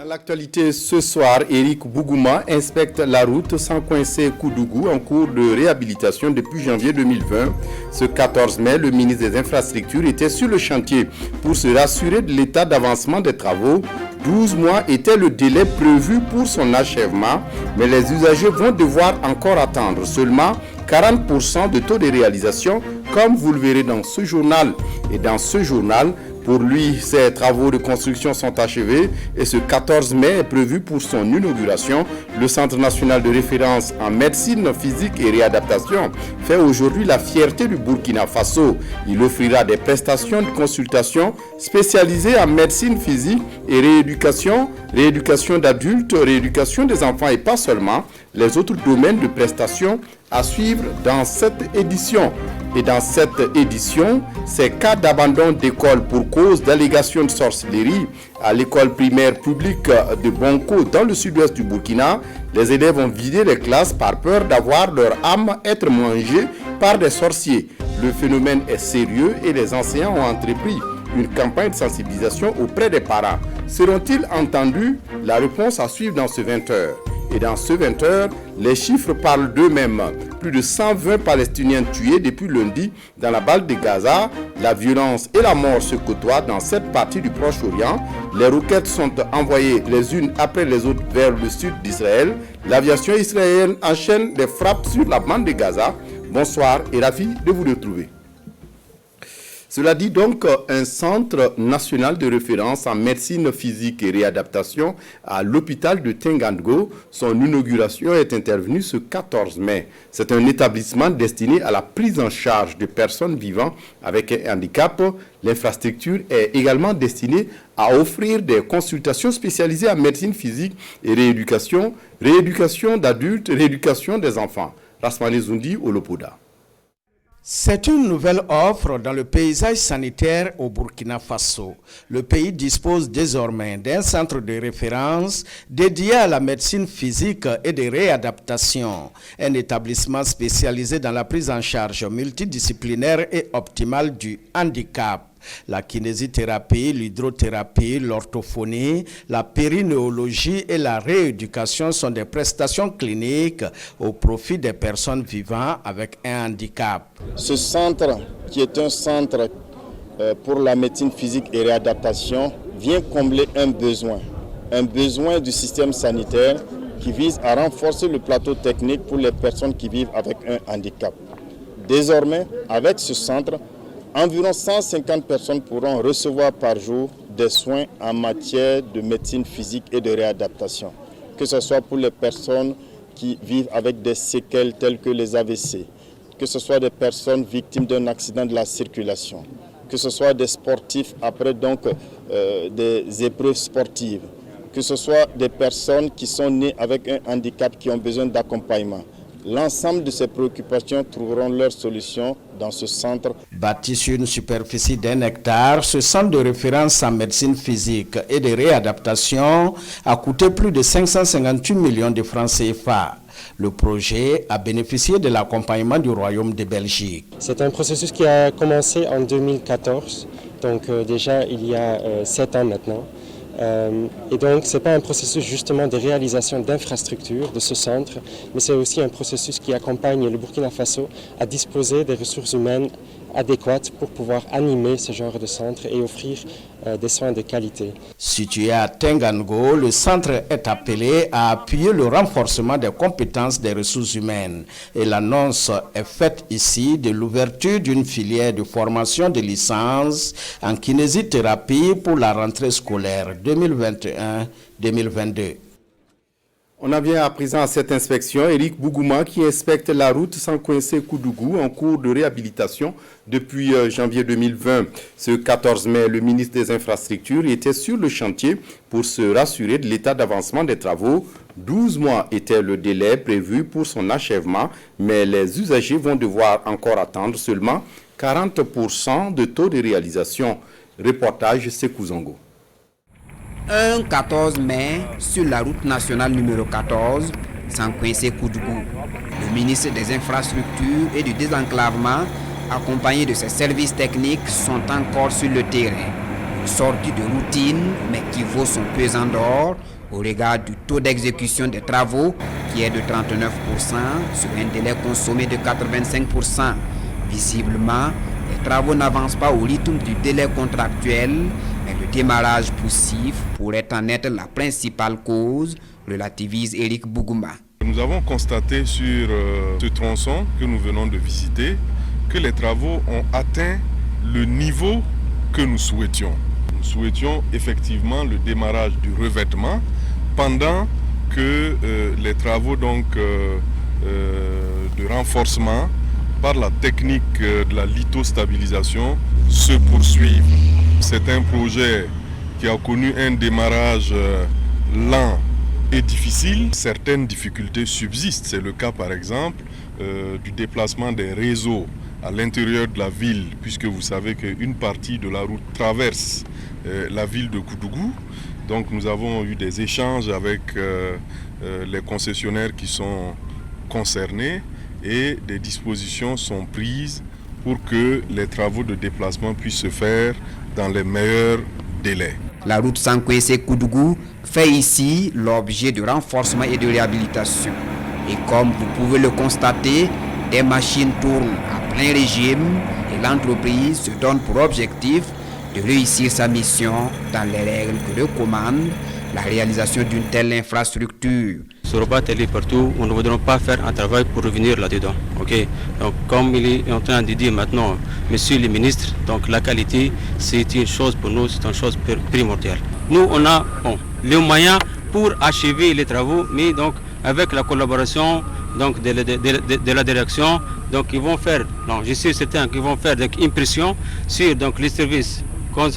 Dans l'actualité ce soir, Éric Bougouma inspecte la route Sankoinse-Koudougou en cours de réhabilitation depuis janvier 2020. Ce 14 mai, le ministre des Infrastructures était sur le chantier pour se rassurer de l'état d'avancement des travaux. 12 mois était le délai prévu pour son achèvement, mais les usagers vont devoir encore attendre seulement 40% de taux de réalisation, comme vous le verrez dans ce journal. Et dans ce journal, pour lui, ces travaux de construction sont achevés et ce 14 mai est prévu pour son inauguration. Le Centre national de référence en médecine physique et réadaptation fait aujourd'hui la fierté du Burkina Faso. Il offrira des prestations de consultation spécialisées en médecine physique et rééducation, rééducation d'adultes, rééducation des enfants et pas seulement, les autres domaines de prestations à suivre dans cette édition. Et dans cette édition, ces cas d'abandon d'école pour cause d'allégation de sorcellerie à l'école primaire publique de Bonko dans le sud-ouest du Burkina, les élèves ont vidé les classes par peur d'avoir leur âme être mangée par des sorciers. Le phénomène est sérieux et les enseignants ont entrepris une campagne de sensibilisation auprès des parents. Seront-ils entendus? La réponse à suivre dans ce 20h. Et dans ce 20h, les chiffres parlent d'eux-mêmes. Plus de 120 Palestiniens tués depuis lundi dans la bande de Gaza. La violence et la mort se côtoient dans cette partie du Proche-Orient. Les roquettes sont envoyées les unes après les autres vers le sud d'Israël. L'aviation israélienne enchaîne les frappes sur la bande de Gaza. Bonsoir et ravi de vous retrouver. Cela dit donc un centre national de référence en médecine physique et réadaptation à l'hôpital de Tengango. Son inauguration est intervenue ce 14 mai. C'est un établissement destiné à la prise en charge de personnes vivant avec un handicap. L'infrastructure est également destinée à offrir des consultations spécialisées en médecine physique et rééducation, rééducation d'adultes, rééducation des enfants. Rasmane Zoundi, Olopoda. C'est une nouvelle offre dans le paysage sanitaire au Burkina Faso. Le pays dispose désormais d'un centre de référence dédié à la médecine physique et de réadaptation, un établissement spécialisé dans la prise en charge multidisciplinaire et optimale du handicap. La kinésithérapie, l'hydrothérapie, l'orthophonie, la périnéologie et la rééducation sont des prestations cliniques au profit des personnes vivant avec un handicap. Ce centre, qui est un centre pour la médecine physique et réadaptation, vient combler un besoin du système sanitaire qui vise à renforcer le plateau technique pour les personnes qui vivent avec un handicap. Désormais, avec ce centre, environ 150 personnes pourront recevoir par jour des soins en matière de médecine physique et de réadaptation, que ce soit pour les personnes qui vivent avec des séquelles telles que les AVC, que ce soit des personnes victimes d'un accident de la circulation, que ce soit des sportifs après des épreuves sportives, que ce soit des personnes qui sont nées avec un handicap qui ont besoin d'accompagnement. L'ensemble de ces préoccupations trouveront leur solution dans ce centre. Bâti sur une superficie d'1 hectare, ce centre de référence en médecine physique et de réadaptation a coûté plus de 558 millions de francs CFA. Le projet a bénéficié de l'accompagnement du Royaume de Belgique. C'est un processus qui a commencé en 2014, donc déjà il y a 7 ans maintenant. Et donc, ce n'est pas un processus justement de réalisation d'infrastructures de ce centre, mais c'est aussi un processus qui accompagne le Burkina Faso à disposer des ressources humaines adéquates pour pouvoir animer ce genre de centre et offrir des soins de qualité. Situé à Tengango, le centre est appelé à appuyer le renforcement des compétences des ressources humaines. Et l'annonce est faite ici de l'ouverture d'une filière de formation de licence en kinésithérapie pour la rentrée scolaire 2021-2022. On en vient à présent à cette inspection. Éric Bougouma qui inspecte la route Sankoinse-Koudougou en cours de réhabilitation depuis janvier 2020. Ce 14 mai, le ministre des Infrastructures était sur le chantier pour se rassurer de l'état d'avancement des travaux. 12 mois était le délai prévu pour son achèvement, mais les usagers vont devoir encore attendre seulement 40% de taux de réalisation. Reportage Sekou Zongo. Un 14 mai, sur la route nationale numéro 14, Sankoinse-Koudougou, le ministre des Infrastructures et du Désenclavement, accompagné de ses services techniques, sont encore sur le terrain. Une sortie de routine, mais qui vaut son pesant d'or, au regard du taux d'exécution des travaux qui est de 39% sur un délai consommé de 85%. Visiblement, les travaux n'avancent pas au rythme du délai contractuel, mais le démarrage poussif pourrait en être la principale cause, relativise Éric Bougouma. Nous avons constaté sur ce tronçon que nous venons de visiter que les travaux ont atteint le niveau que nous souhaitions. Nous souhaitions effectivement le démarrage du revêtement pendant que les travaux de renforcement par la technique de la lithostabilisation se poursuivent. C'est un projet qui a connu un démarrage lent et difficile. Certaines difficultés subsistent. C'est le cas par exemple du déplacement des réseaux à l'intérieur de la ville, puisque vous savez qu'une partie de la route traverse la ville de Koudougou. Donc nous avons eu des échanges avec les concessionnaires qui sont concernés et des dispositions sont prises pour que les travaux de déplacement puissent se faire dans les meilleurs délais. La route Sankwese-Koudougou fait ici l'objet de renforcement et de réhabilitation. Et comme vous pouvez le constater, des machines tournent à plein régime et l'entreprise se donne pour objectif de réussir sa mission dans les règles que recommande la réalisation d'une telle infrastructure. Ce robot télé partout, nous ne voudrons pas faire un travail pour revenir là-dedans. Okay? Donc, comme il est en train de dire maintenant, monsieur le ministre, donc la qualité, c'est une chose pour nous, c'est une chose primordiale. Nous, on a les moyens pour achever les travaux, mais donc avec la collaboration donc, de la direction, donc ils vont faire, non, je suis certain qu'ils vont faire une pression sur donc, les services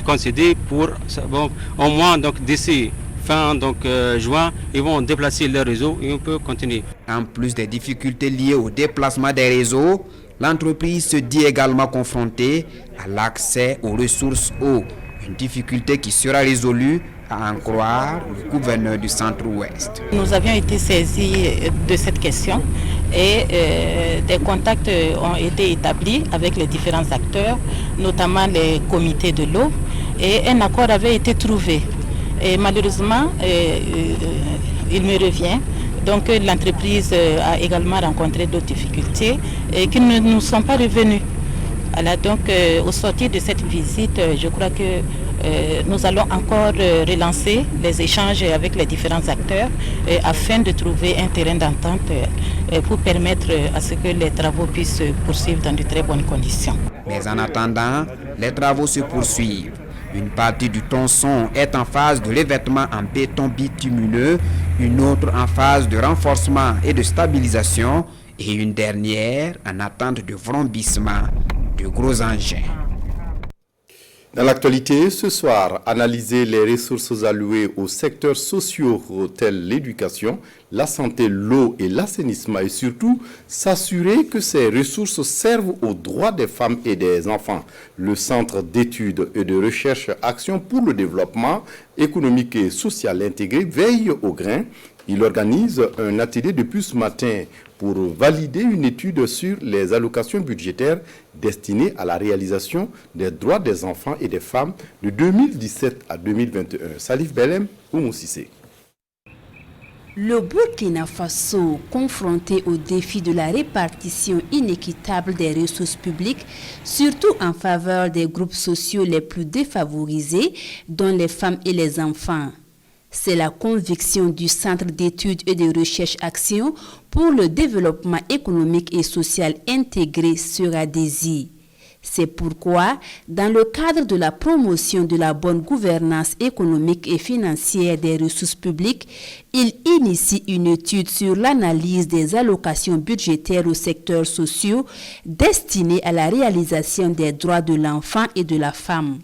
concédés pour bon, au moins d'ici fin juin, ils vont déplacer leur réseau et on peut continuer. En plus des difficultés liées au déplacement des réseaux, l'entreprise se dit également confrontée à l'accès aux ressources eau, une difficulté qui sera résolue à en croire le gouverneur du Centre-Ouest. Nous avions été saisis de cette question et des contacts ont été établis avec les différents acteurs, notamment les comités de l'eau, et un accord avait été trouvé. Et malheureusement, il me revient donc l'entreprise a également rencontré d'autres difficultés et qui ne nous sont pas revenus. Alors donc au sortir de cette visite, je crois que nous allons encore relancer les échanges avec les différents acteurs afin de trouver un terrain d'entente pour permettre à ce que les travaux puissent se poursuivre dans de très bonnes conditions. Mais en attendant, les travaux se poursuivent. Une partie du tronçon est en phase de revêtement en béton bitumineux, une autre en phase de renforcement et de stabilisation et une dernière en attente de vrombissement de gros engins. Dans l'actualité, ce soir, analyser les ressources allouées aux secteurs sociaux tels l'éducation, la santé, l'eau et l'assainissement et surtout s'assurer que ces ressources servent aux droits des femmes et des enfants. Le Centre d'études et de recherche Action pour le développement économique et social intégré veille au grain. Il organise un atelier depuis ce matin pour valider une étude sur les allocations budgétaires destinées à la réalisation des droits des enfants et des femmes de 2017 à 2021. Salif Belem ou Moussissé. Le Burkina Faso, confronté au défi de la répartition inéquitable des ressources publiques, surtout en faveur des groupes sociaux les plus défavorisés, dont les femmes et les enfants. C'est la conviction du Centre d'études et de recherche Action pour le développement économique et social intégré sur Adésie. C'est pourquoi, dans le cadre de la promotion de la bonne gouvernance économique et financière des ressources publiques, il initie une étude sur l'analyse des allocations budgétaires aux secteurs sociaux destinés à la réalisation des droits de l'enfant et de la femme.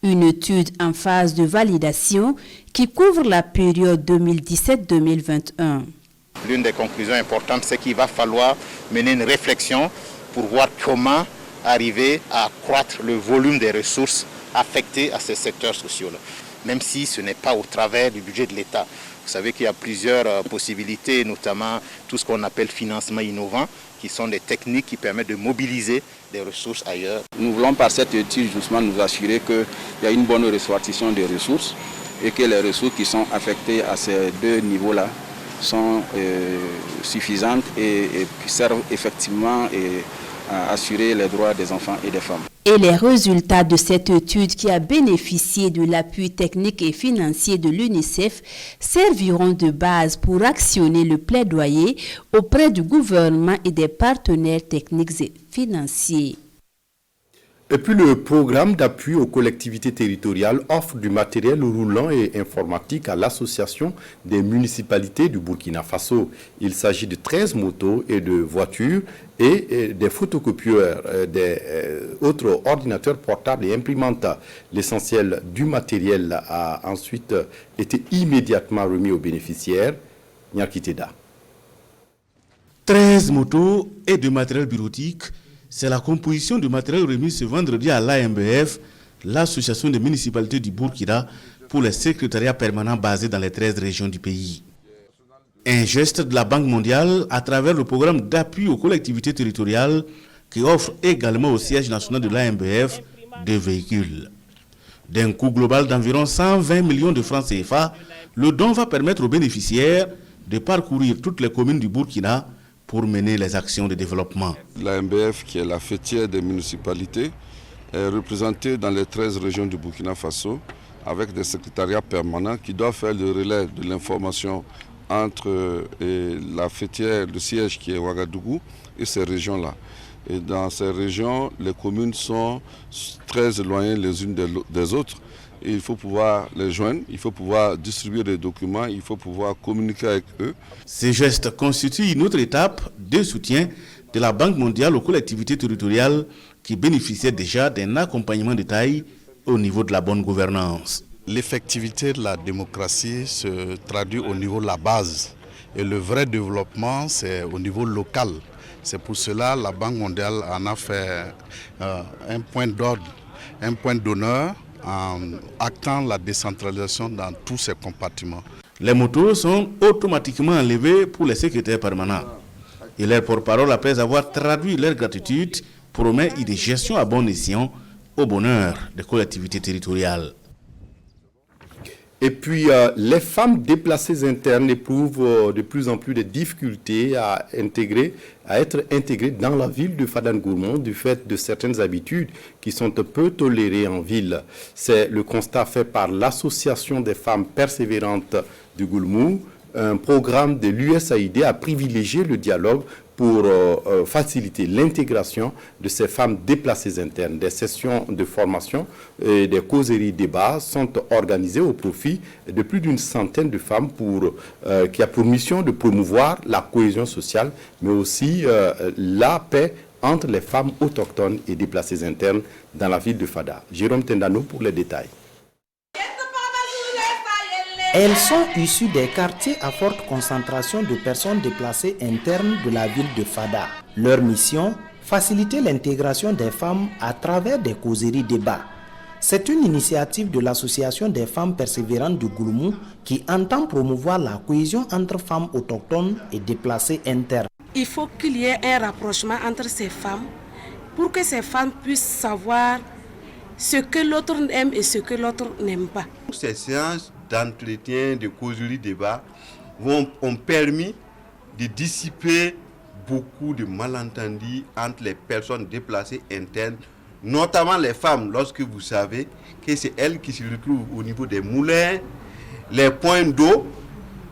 Une étude en phase de validation qui couvre la période 2017-2021. L'une des conclusions importantes, c'est qu'il va falloir mener une réflexion pour voir comment arriver à accroître le volume des ressources affectées à ces secteurs sociaux-là, même si ce n'est pas au travers du budget de l'État. Vous savez qu'il y a plusieurs possibilités, notamment tout ce qu'on appelle financement innovant, qui sont des techniques qui permettent de mobiliser des ressources ailleurs. Nous voulons par cette étude justement nous assurer qu'il y a une bonne répartition des ressources et que les ressources qui sont affectées à ces deux niveaux-là sont suffisantes et servent effectivement à assurer les droits des enfants et des femmes. Et les résultats de cette étude qui a bénéficié de l'appui technique et financier de l'UNICEF serviront de base pour actionner le plaidoyer auprès du gouvernement et des partenaires techniques et financiers. Et puis le programme d'appui aux collectivités territoriales offre du matériel roulant et informatique à l'association des municipalités du Burkina Faso. Il s'agit de 13 motos et de voitures et des photocopieurs, des autres ordinateurs portables et imprimantes. L'essentiel du matériel a ensuite été immédiatement remis aux bénéficiaires. Nyakiteda. 13 motos et de matériel bureautique. C'est la composition du matériel remis ce vendredi à l'AMBF, l'association des municipalités du Burkina, pour les secrétariats permanents basés dans les 13 régions du pays. Un geste de la Banque mondiale à travers le programme d'appui aux collectivités territoriales qui offre également au siège national de l'AMBF 2 véhicules. D'un coût global d'environ 120 millions de francs CFA, le don va permettre aux bénéficiaires de parcourir toutes les communes du Burkina pour mener les actions de développement. L'AMBF, qui est la fêtière des municipalités, est représentée dans les 13 régions du Burkina Faso avec des secrétariats permanents qui doivent faire le relais de l'information entre la fêtière, le siège qui est Ouagadougou et ces régions-là. Et dans ces régions, les communes sont très éloignées les unes des autres. Et il faut pouvoir les joindre, il faut pouvoir distribuer des documents, il faut pouvoir communiquer avec eux. Ces gestes constituent une autre étape de soutien de la Banque mondiale aux collectivités territoriales qui bénéficiaient déjà d'un accompagnement de taille au niveau de la bonne gouvernance. L'effectivité de la démocratie se traduit au niveau de la base et le vrai développement, c'est au niveau local. C'est pour cela que la Banque mondiale en a fait un point d'ordre, un point d'honneur, en actant la décentralisation dans tous ces compartiments. Les motos sont automatiquement enlevées pour les secrétaires permanents. Et leur porte-parole, après avoir traduit leur gratitude, promet une gestion à bon escient au bonheur des collectivités territoriales. Et puis, les femmes déplacées internes éprouvent de plus en plus de difficultés à être intégrées dans la ville de Fadan-Gourmont du fait de certaines habitudes qui sont peu tolérées en ville. C'est le constat fait par l'Association des femmes persévérantes du Goulmou. Un programme de l'USAID a privilégié le dialogue pour faciliter l'intégration de ces femmes déplacées internes. Des sessions de formation et des causeries débats sont organisées au profit de plus d'une centaine de femmes qui a pour mission de promouvoir la cohésion sociale, mais aussi la paix entre les femmes autochtones et déplacées internes dans la ville de Fada. Jérôme Tendano pour les détails. Elles sont issues des quartiers à forte concentration de personnes déplacées internes de la ville de Fada. Leur mission, faciliter l'intégration des femmes à travers des causeries débats. C'est une initiative de l'Association des femmes persévérantes du Goulmou qui entend promouvoir la cohésion entre femmes autochtones et déplacées internes. Il faut qu'il y ait un rapprochement entre ces femmes pour que ces femmes puissent savoir ce que l'autre aime et ce que l'autre n'aime pas. Ces séances d'entretien, de causerie, débat ont permis de dissiper beaucoup de malentendus entre les personnes déplacées internes, notamment les femmes, lorsque vous savez que c'est elles qui se retrouvent au niveau des moulins, les points d'eau,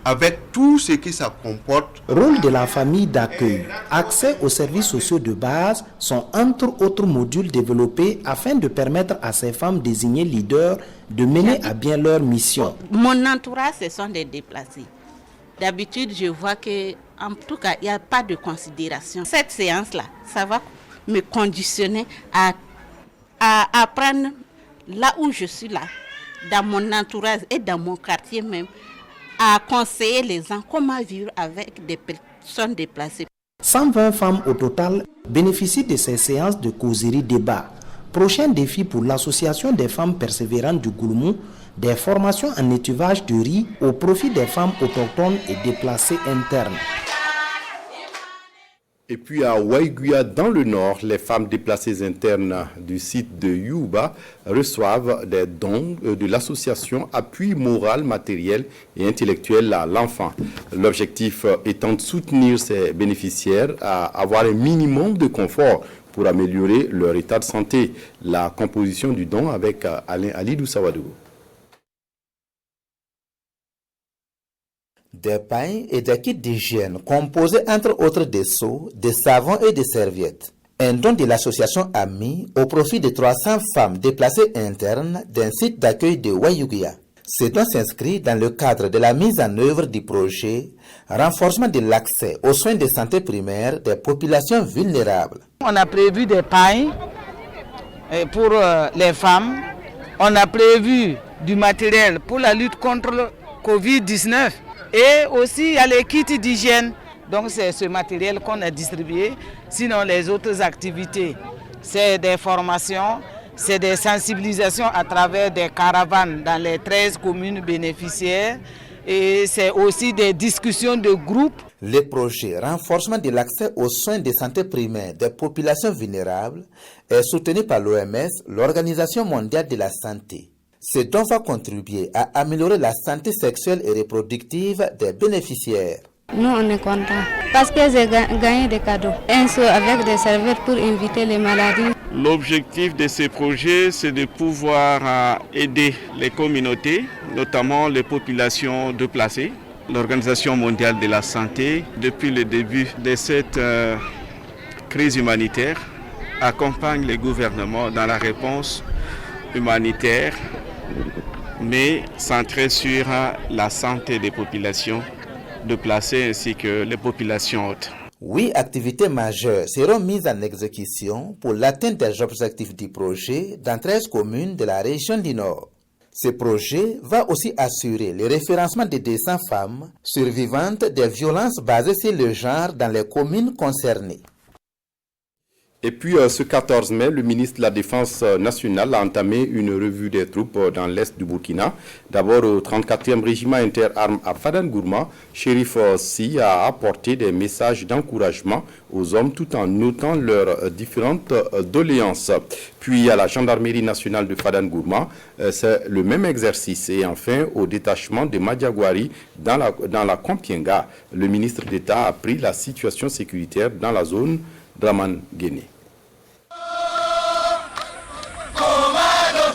avec tout ce que ça comporte. Rôle de la famille d'accueil, accès aux services sociaux de base sont entre autres modules développés afin de permettre à ces femmes désignées leaders de mener à bien leur mission. Mon entourage, ce sont des déplacés. D'habitude, je vois que, en tout cas, il n'y a pas de considération. Cette séance-là, ça va me conditionner à apprendre là où je suis là, dans mon entourage et dans mon quartier même, à conseiller les gens comment vivre avec des personnes déplacées. 120 femmes au total bénéficient de ces séances de causerie débat. Prochain défi pour l'Association des femmes persévérantes du Goulmou, des formations en étuvage de riz au profit des femmes autochtones et déplacées internes. Et puis à Waiguya, dans le nord, les femmes déplacées internes du site de Yuba reçoivent des dons de l'association Appui moral, matériel et intellectuel à l'enfant. L'objectif étant de soutenir ces bénéficiaires à avoir un minimum de confort pour améliorer leur état de santé. La composition du don avec Alain Alidou Sawadou. Des pailles et des kits d'hygiène composés entre autres des seaux, des savons et des serviettes. Un don de l'association AMI au profit de 300 femmes déplacées internes d'un site d'accueil de Waiguya. Ce don s'inscrit dans le cadre de la mise en œuvre du projet renforcement de l'accès aux soins de santé primaire des populations vulnérables. On a prévu des pailles pour les femmes. On a prévu du matériel pour la lutte contre le Covid-19. Et aussi, il y a les kits d'hygiène. Donc, c'est ce matériel qu'on a distribué. Sinon, les autres activités, c'est des formations, c'est des sensibilisations à travers des caravanes dans les 13 communes bénéficiaires. Et c'est aussi des discussions de groupe. Le projet renforcement de l'accès aux soins de santé primaire des populations vulnérables est soutenu par l'OMS, l'Organisation mondiale de la santé. Ce don va contribuer à améliorer la santé sexuelle et reproductive des bénéficiaires. Nous, on est contents parce que j'ai gagné des cadeaux. Un seau avec des serviettes pour éviter les maladies. L'objectif de ce projet, c'est de pouvoir aider les communautés, notamment les populations déplacées. L'Organisation mondiale de la santé, depuis le début de cette crise humanitaire, accompagne les gouvernements dans la réponse humanitaire, mais centrée sur la santé des populations déplacées ainsi que les populations hautes. 8 activités majeures seront mises en exécution pour l'atteinte des objectifs du projet dans 13 communes de la région du Nord. Ce projet va aussi assurer le référencement des 200 femmes survivantes des violences basées sur le genre dans les communes concernées. Et puis, ce 14 mai, le ministre de la Défense nationale a entamé une revue des troupes dans l'est du Burkina. D'abord, au 34e régiment interarmes à Fadan-Gourma, Chérif Si a apporté des messages d'encouragement aux hommes tout en notant leurs différentes doléances. Puis, à la gendarmerie nationale de Fadan-Gourma, c'est le même exercice. Et enfin, au détachement de Madiagouari dans la Kompienga, le ministre d'État a pris la situation sécuritaire dans la zone Draman Guéné.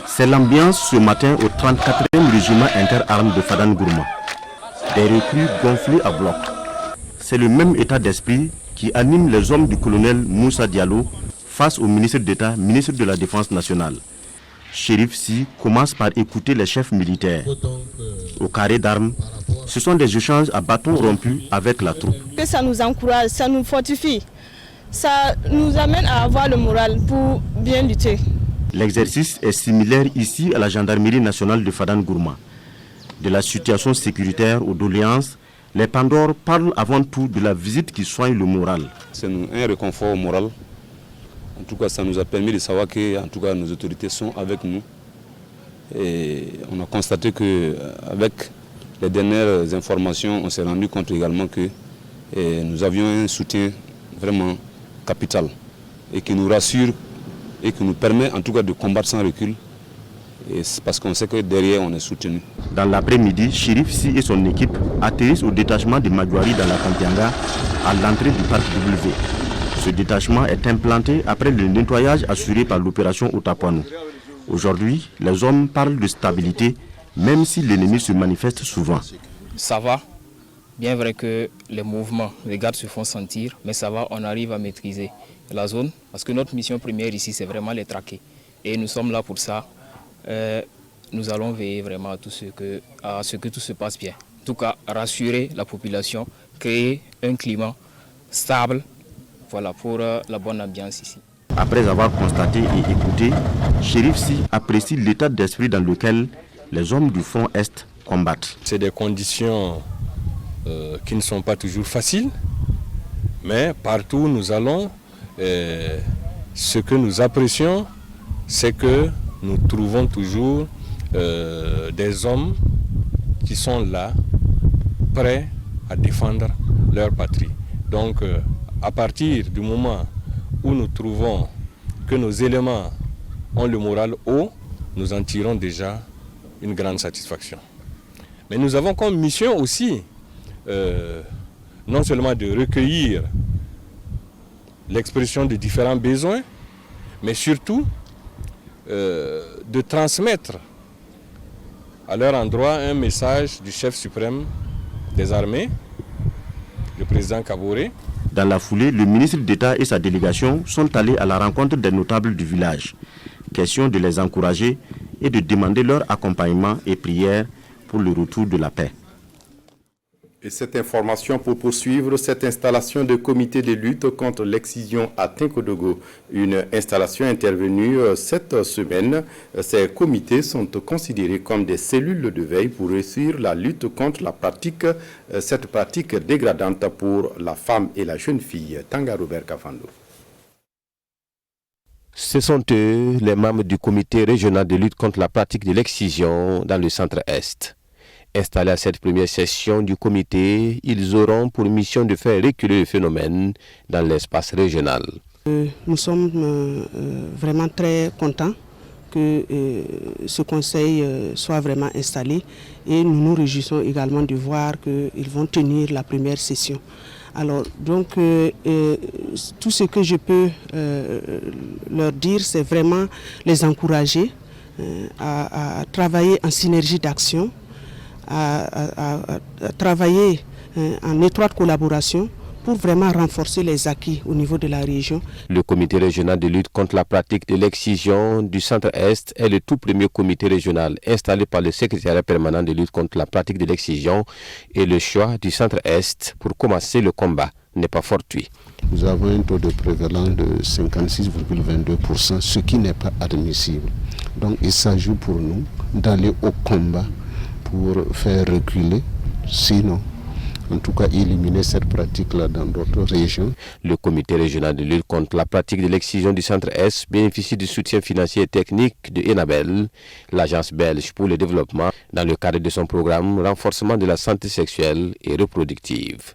C'est l'ambiance ce matin au 34e régiment interarmes de Fadan-Gourma. Des recrues gonflées à bloc. C'est le même état d'esprit qui anime les hommes du colonel Moussa Diallo face au ministre d'État, ministre de la Défense nationale. Chérif Si commence par écouter les chefs militaires. Au carré d'armes, ce sont des échanges à bâtons rompus avec la troupe. Que ça nous encourage, ça nous fortifie. Ça nous amène à avoir le moral pour bien lutter. L'exercice est similaire ici à la gendarmerie nationale de Fadan-Gourma. De la situation sécuritaire aux doléances, les Pandores parlent avant tout de la visite qui soigne le moral. C'est un réconfort moral. En tout cas, ça nous a permis de savoir que en tout cas, nos autorités sont avec nous. Et on a constaté qu'avec les dernières informations, on s'est rendu compte également que nous avions un soutien vraiment capital et qui nous rassure et qui nous permet en tout cas de combattre sans recul, et c'est parce qu'on sait que derrière on est soutenu. Dans l'après-midi, Chérif Si et son équipe atterrissent au détachement de Madiagouari dans la Kompienga à l'entrée du parc W. Ce détachement est implanté après le nettoyage assuré par l'opération Otapoano. Aujourd'hui, les hommes parlent de stabilité, même si l'ennemi se manifeste souvent. Ça va. Bien vrai que les mouvements, les gardes se font sentir, mais ça va, on arrive à maîtriser la zone. Parce que notre mission première ici, c'est vraiment les traquer. Et nous sommes là pour ça. Nous allons veiller vraiment à ce que tout se passe bien. En tout cas, rassurer la population, créer un climat stable, voilà, pour la bonne ambiance ici. Après avoir constaté et écouté, Chérif Si apprécie l'état d'esprit dans lequel les hommes du front Est combattent. C'est des conditions qui ne sont pas toujours faciles, mais partout où nous allons, ce que nous apprécions, c'est que nous trouvons toujours des hommes qui sont là, prêts à défendre leur patrie. Donc, à partir du moment où nous trouvons que nos éléments ont le moral haut, nous en tirons déjà une grande satisfaction. Mais nous avons comme mission aussi, non seulement de recueillir l'expression de différents besoins, mais surtout de transmettre à leur endroit un message du chef suprême des armées, le président Kaboré. Dans la foulée, le ministre d'État et sa délégation sont allés à la rencontre des notables du village. Question de les encourager et de demander leur accompagnement et prière pour le retour de la paix. Et cette information pour poursuivre cette installation de comité de lutte contre l'excision à Tinkodogo, une installation intervenue cette semaine. Ces comités sont considérés comme des cellules de veille pour réussir la lutte contre cette pratique dégradante pour la femme et la jeune fille. Tanga Robert Kafando. Ce sont eux, les membres du comité régional de lutte contre la pratique de l'excision dans le centre-est. Installés à cette première session du comité, ils auront pour mission de faire reculer le phénomène dans l'espace régional. Nous sommes vraiment très contents que ce conseil soit vraiment installé et nous nous réjouissons également de voir qu'ils vont tenir la première session. Alors, donc, tout ce que je peux leur dire, c'est vraiment les encourager à travailler en synergie d'action, à travailler en étroite collaboration pour vraiment renforcer les acquis au niveau de la région. Le comité régional de lutte contre la pratique de l'excision du Centre-Est est le tout premier comité régional installé par le secrétariat permanent de lutte contre la pratique de l'excision et le choix du Centre-Est pour commencer le combat n'est pas fortuit. Nous avons un taux de prévalence de 56,22%, ce qui n'est pas admissible. Donc il s'agit pour nous d'aller au combat pour faire reculer, sinon, en tout cas éliminer cette pratique-là dans d'autres régions. Le comité régional de lutte contre la pratique de l'excision du Centre-Est bénéficie du soutien financier et technique de ENABEL, l'agence belge pour le développement, dans le cadre de son programme renforcement de la santé sexuelle et reproductive.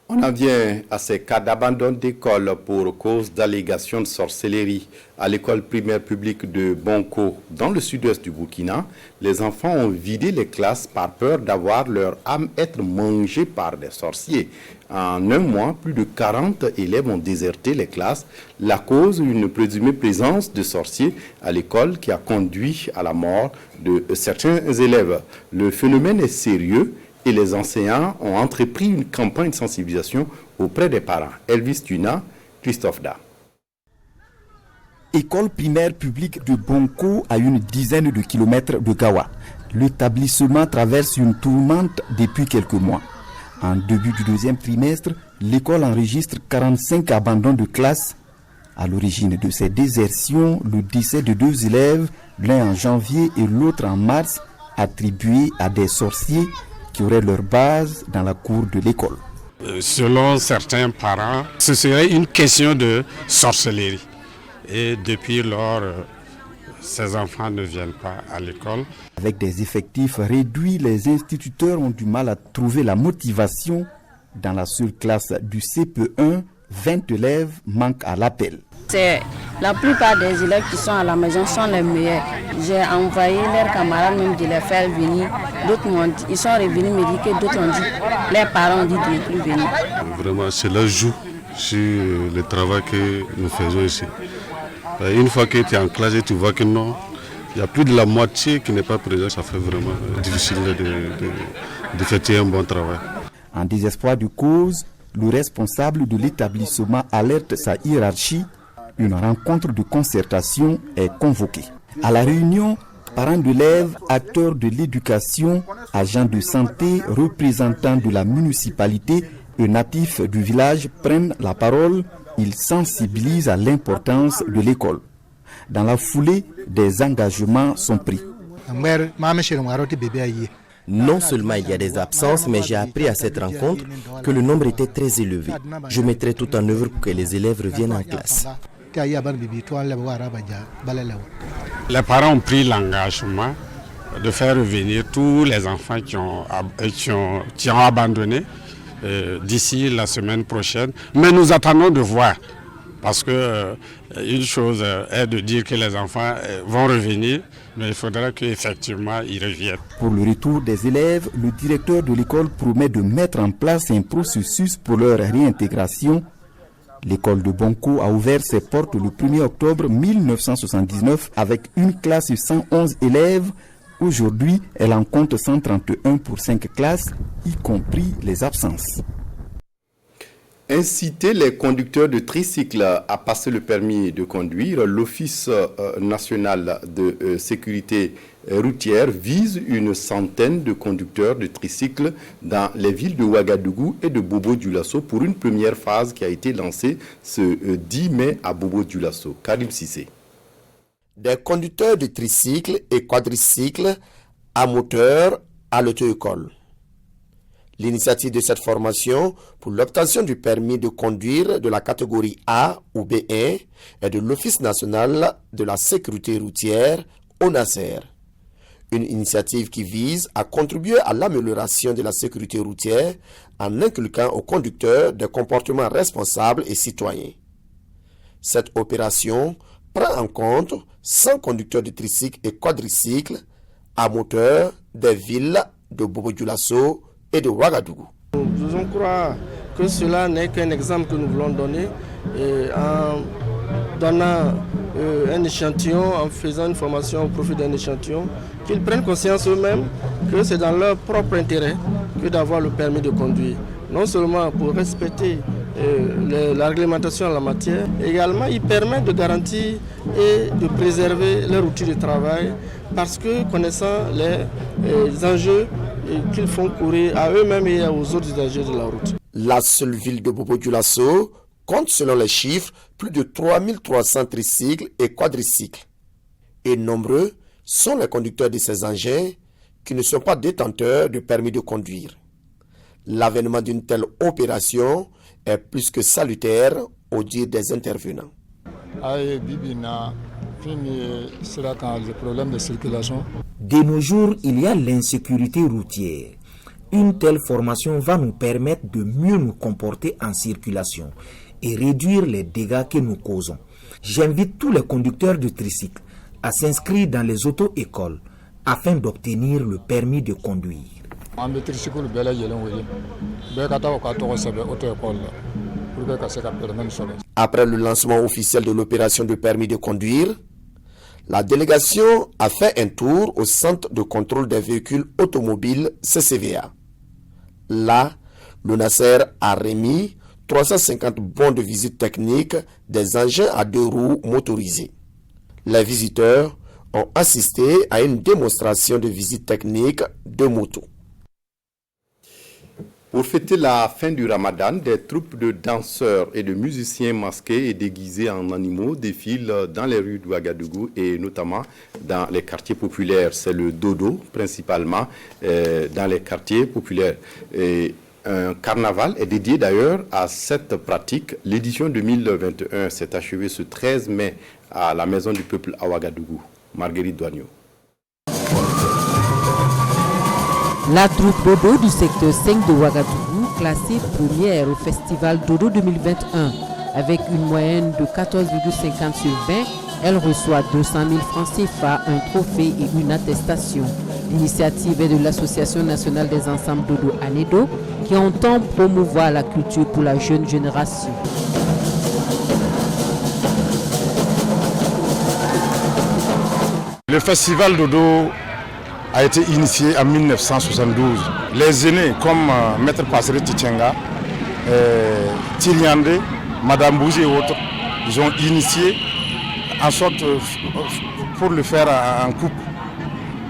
On en vient à ces cas d'abandon d'école pour cause d'allégations de sorcellerie. À l'école primaire publique de Bonko, dans le sud-ouest du Burkina, les enfants ont vidé les classes par peur d'avoir leur âme être mangée par des sorciers. En un mois, plus de 40 élèves ont déserté les classes. La cause, une présumée présence de sorciers à l'école qui a conduit à la mort de certains élèves. Le phénomène est sérieux et les enseignants ont entrepris une campagne de sensibilisation auprès des parents. Elvis Tuna, Christophe Da. École primaire publique de Bonko à une dizaine de kilomètres de Gawa. L'établissement traverse une tourmente depuis quelques mois. En début du deuxième trimestre, l'école enregistre 45 abandons de classe. À l'origine de ces désertions, le décès de 2 élèves, l'un en janvier et l'autre en mars, attribués à des sorciers qui auraient leur base dans la cour de l'école. Selon certains parents, ce serait une question de sorcellerie. Et depuis lors, ces enfants ne viennent pas à l'école. Avec des effectifs réduits, les instituteurs ont du mal à trouver la motivation. Dans la seule classe du CP1, 20 élèves manquent à l'appel. La plupart des élèves qui sont à la maison sont les meilleurs. J'ai envoyé leurs camarades même de les faire venir. D'autres m'ont dit, ils sont revenus me dire que d'autres ont dit, les parents ont dit de ne plus venir. Vraiment, cela joue sur le travail que nous faisons ici. Une fois que tu es en classe et tu vois que non, il y a plus de la moitié qui n'est pas présent, ça fait vraiment difficile d'effectuer un bon travail. En désespoir de cause, le responsable de l'établissement alerte sa hiérarchie. Une rencontre de concertation est convoquée. À la réunion, parents d'élèves, acteurs de l'éducation, agents de santé, représentants de la municipalité et natifs du village prennent la parole. Ils sensibilisent à l'importance de l'école. Dans la foulée, des engagements sont pris. Non seulement il y a des absences, mais j'ai appris à cette rencontre que le nombre était très élevé. Je mettrai tout en œuvre pour que les élèves reviennent en classe. Les parents ont pris l'engagement de faire revenir tous les enfants qui ont abandonné d'ici la semaine prochaine. Mais nous attendons de voir. Parce que une chose est de dire que les enfants vont revenir, mais il faudra qu'effectivement ils reviennent. Pour le retour des élèves, le directeur de l'école promet de mettre en place un processus pour leur réintégration. L'école de Bonko a ouvert ses portes le 1er octobre 1979 avec une classe de 111 élèves. Aujourd'hui, elle en compte 131 pour 5 classes, y compris les absences. Inciter les conducteurs de tricycle à passer le permis de conduire, l'Office national de sécurité routière vise une centaine de conducteurs de tricycle dans les villes de Ouagadougou et de Bobo-Dioulasso pour une première phase qui a été lancée ce 10 mai à Bobo-Dioulasso. Karim Sissé. Des conducteurs de tricycle et quadricycle à moteur à l'auto-école. L'initiative de cette formation pour l'obtention du permis de conduire de la catégorie A ou B1 est de l'Office national de la sécurité routière, ONASER. Une initiative qui vise à contribuer à l'amélioration de la sécurité routière en inculquant aux conducteurs des comportements responsables et citoyens. Cette opération prend en compte 100 conducteurs de tricycle et quadricycle à moteur des villes de Bobo-Dioulasso et de Ouagadougou. Je crois que cela n'est qu'un exemple que nous voulons donner en donnant un échantillon, en faisant une formation au profit d'un échantillon, qu'ils prennent conscience eux-mêmes que c'est dans leur propre intérêt que d'avoir le permis de conduire. Non seulement pour respecter la réglementation en la matière, également il permet de garantir et de préserver leur outil de travail parce que connaissant les enjeux qu'ils font courir à eux-mêmes et aux autres usagers de la route. La seule ville de Bobo-Dioulasso compte selon les chiffres plus de 3300 tricycles et quadricycles. Et nombreux sont les conducteurs de ces engins qui ne sont pas détenteurs de permis de conduire. L'avènement d'une telle opération est plus que salutaire au dire des intervenants. De nos jours, il y a l'insécurité routière. Une telle formation va nous permettre de mieux nous comporter en circulation et réduire les dégâts que nous causons. J'invite tous les conducteurs de tricycle à s'inscrire dans les auto-écoles afin d'obtenir le permis de conduire. Après le lancement officiel de l'opération de permis de conduire, la délégation a fait un tour au centre de contrôle des véhicules automobiles CCVA. Là, l'ONASER a remis 350 bons de visite technique des engins à 2 roues motorisés. Les visiteurs ont assisté à une démonstration de visite technique de moto. Pour fêter la fin du Ramadan, des troupes de danseurs et de musiciens masqués et déguisés en animaux défilent dans les rues d'Ouagadougou et notamment dans les quartiers populaires. C'est le dodo principalement dans les quartiers populaires. Et un carnaval est dédié d'ailleurs à cette pratique. L'édition 2021 s'est achevée ce 13 mai à la Maison du Peuple à Ouagadougou. Marguerite Douagneau. La troupe Dodo du secteur 5 de Ouagadougou, classée première au festival Dodo 2021, avec une moyenne de 14,50 sur 20, elle reçoit 200 000 francs CFA, un trophée et une attestation. L'initiative est de l'Association nationale des ensembles Dodo Anedo, qui entend promouvoir la culture pour la jeune génération. Le festival Dodo a été initié en 1972. Les aînés comme Maître Passeri Tchenga, Tiliande, Madame Bouzi et autres, ils ont initié en sorte pour le faire en couple.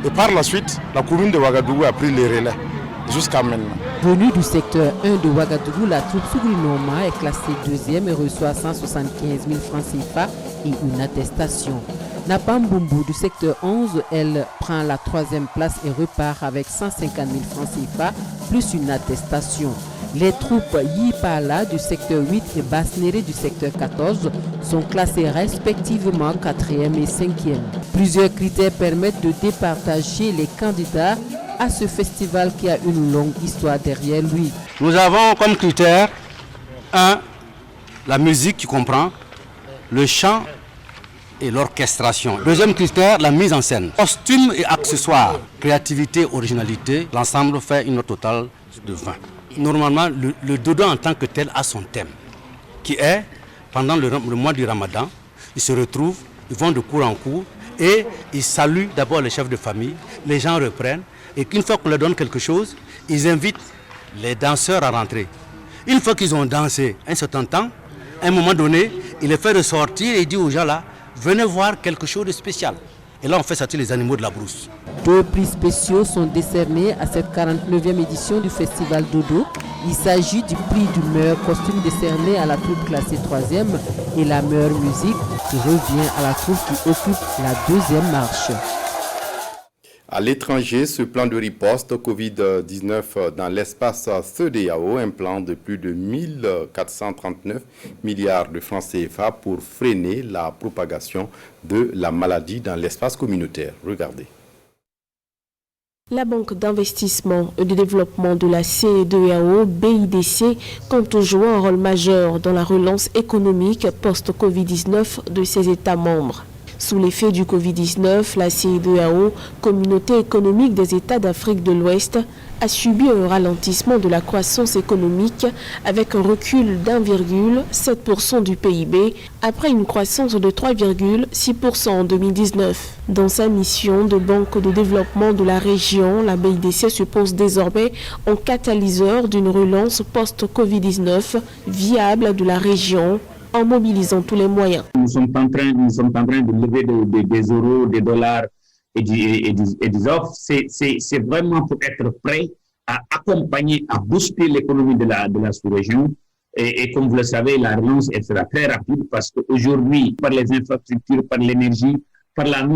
Et par la suite, la commune de Ouagadougou a pris les relais jusqu'à maintenant. Venue du secteur 1 de Ouagadougou, la troupe Sougri-Noma est classée deuxième et reçoit 175 000 francs CFA et une attestation. Napambumbu du secteur 11, elle prend la troisième place et repart avec 150 000 francs CFA plus une attestation. Les troupes Yipala du secteur 8 et Basnéré du secteur 14 sont classées respectivement 4e et 5e. Plusieurs critères permettent de départager les candidats à ce festival qui a une longue histoire derrière lui. Nous avons comme critère 1. La musique qui comprend le chant et l'orchestration. Deuxième critère, la mise en scène. Costumes et accessoires, créativité, originalité, l'ensemble fait une note totale de 20. Normalement, le dodo en tant que tel a son thème, qui est, pendant le mois du Ramadan, ils se retrouvent, ils vont de cours en cours et ils saluent d'abord les chefs de famille, les gens reprennent et qu'une fois qu'on leur donne quelque chose, ils invitent les danseurs à rentrer. Une fois qu'ils ont dansé un certain temps, à un moment donné, il les fait ressortir et il dit aux gens là, venez voir quelque chose de spécial. Et là, on fait sortir les animaux de la brousse. 2 prix spéciaux sont décernés à cette 49e édition du Festival Dodo. Il s'agit du prix du meilleur costume décerné à la troupe classée 3e et la meilleure musique qui revient à la troupe qui occupe la 2e marche. À l'étranger, ce plan de riposte Covid-19 dans l'espace CEDEAO, un plan de plus de 1439 milliards de francs CFA pour freiner la propagation de la maladie dans l'espace communautaire. Regardez. La Banque d'investissement et de développement de la CEDEAO, BIDC, compte jouer un rôle majeur dans la relance économique post-Covid-19 de ses États membres. Sous l'effet du Covid-19, la CEDEAO, Communauté économique des États d'Afrique de l'Ouest, a subi un ralentissement de la croissance économique avec un recul d'1,7% du PIB après une croissance de 3,6% en 2019. Dans sa mission de banque de développement de la région, la BIDC se pose désormais en catalyseur d'une relance post-Covid-19 viable de la région, en mobilisant tous les moyens. Nous sommes en train de lever des euros, des dollars et des offres. C'est vraiment pour être prêt à accompagner, à booster l'économie de la sous-région. Et comme vous le savez, la relance elle sera très rapide parce qu'aujourd'hui, par les infrastructures, par l'énergie, par la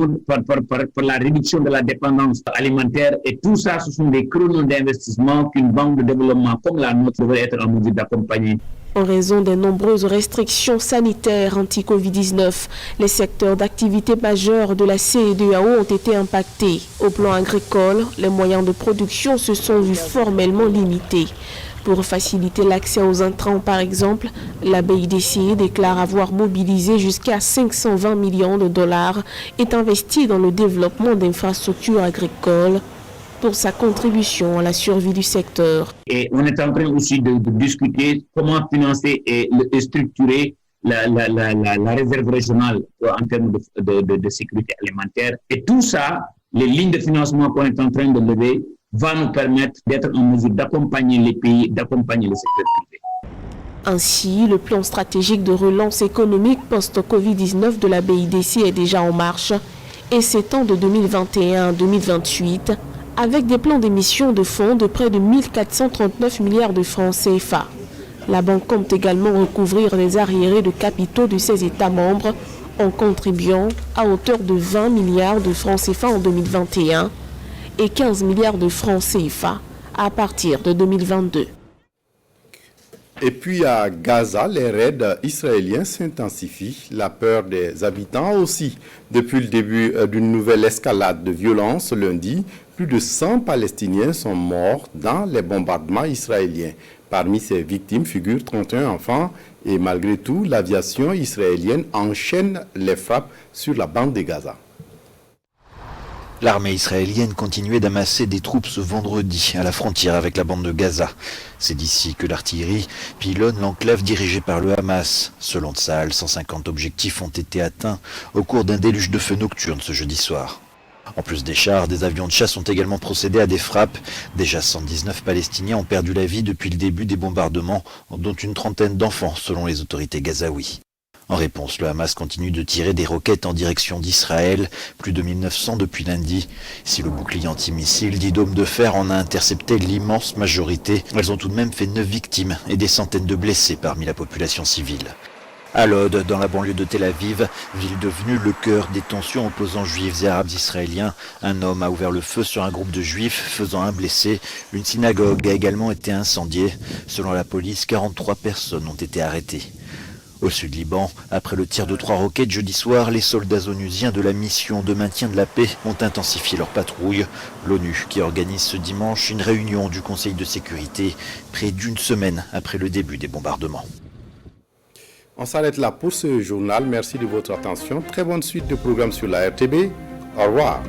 réduction de la dépendance alimentaire, et tout ça, ce sont des créneaux d'investissement qu'une banque de développement comme la nôtre devrait être en mesure d'accompagner. En raison des nombreuses restrictions sanitaires anti-Covid-19, les secteurs d'activité majeurs de la CEDEAO ont été impactés. Au plan agricole, les moyens de production se sont vus formellement limités. Pour faciliter l'accès aux intrants, par exemple, la BIDC déclare avoir mobilisé jusqu'à 520 millions de dollars et investi dans le développement d'infrastructures agricoles pour sa contribution à la survie du secteur. Et on est en train aussi de discuter comment financer et structurer la réserve régionale en termes de sécurité alimentaire. Et tout ça, les lignes de financement qu'on est en train de lever, va nous permettre d'être en mesure d'accompagner les pays, d'accompagner le secteur privé. Ainsi, le plan stratégique de relance économique post-Covid-19 de la BIDC est déjà en marche et s'étend de 2021 à 2028 avec des plans d'émission de fonds de près de 1439 milliards de francs CFA. La banque compte également recouvrir les arriérés de capitaux de ses États membres en contribuant à hauteur de 20 milliards de francs CFA en 2021 et 15 milliards de francs CFA à partir de 2022. Et puis à Gaza, les raids israéliens s'intensifient, la peur des habitants aussi. Depuis le début d'une nouvelle escalade de violence lundi, plus de 100 Palestiniens sont morts dans les bombardements israéliens. Parmi ces victimes figurent 31 enfants et malgré tout, l'aviation israélienne enchaîne les frappes sur la bande de Gaza. L'armée israélienne continuait d'amasser des troupes ce vendredi à la frontière avec la bande de Gaza. C'est d'ici que l'artillerie pilonne l'enclave dirigée par le Hamas. Selon Tsahal, 150 objectifs ont été atteints au cours d'un déluge de feu nocturne ce jeudi soir. En plus des chars, des avions de chasse ont également procédé à des frappes. Déjà 119 Palestiniens ont perdu la vie depuis le début des bombardements, dont une trentaine d'enfants selon les autorités gazaouis. En réponse, le Hamas continue de tirer des roquettes en direction d'Israël, plus de 1900 depuis lundi. Si le bouclier antimissile dit dôme de fer en a intercepté l'immense majorité, elles ont tout de même fait 9 victimes et des centaines de blessés parmi la population civile. À Lod, dans la banlieue de Tel Aviv, ville devenue le cœur des tensions opposant juifs et arabes israéliens, un homme a ouvert le feu sur un groupe de juifs, faisant un blessé. Une synagogue a également été incendiée. Selon la police, 43 personnes ont été arrêtées. Au sud Liban, après le tir de 3 roquettes jeudi soir, les soldats onusiens de la mission de maintien de la paix ont intensifié leur patrouille. L'ONU qui organise ce dimanche une réunion du Conseil de sécurité près d'une semaine après le début des bombardements. On s'arrête là pour ce journal. Merci de votre attention. Très bonne suite de programmes sur la RTB. Au revoir.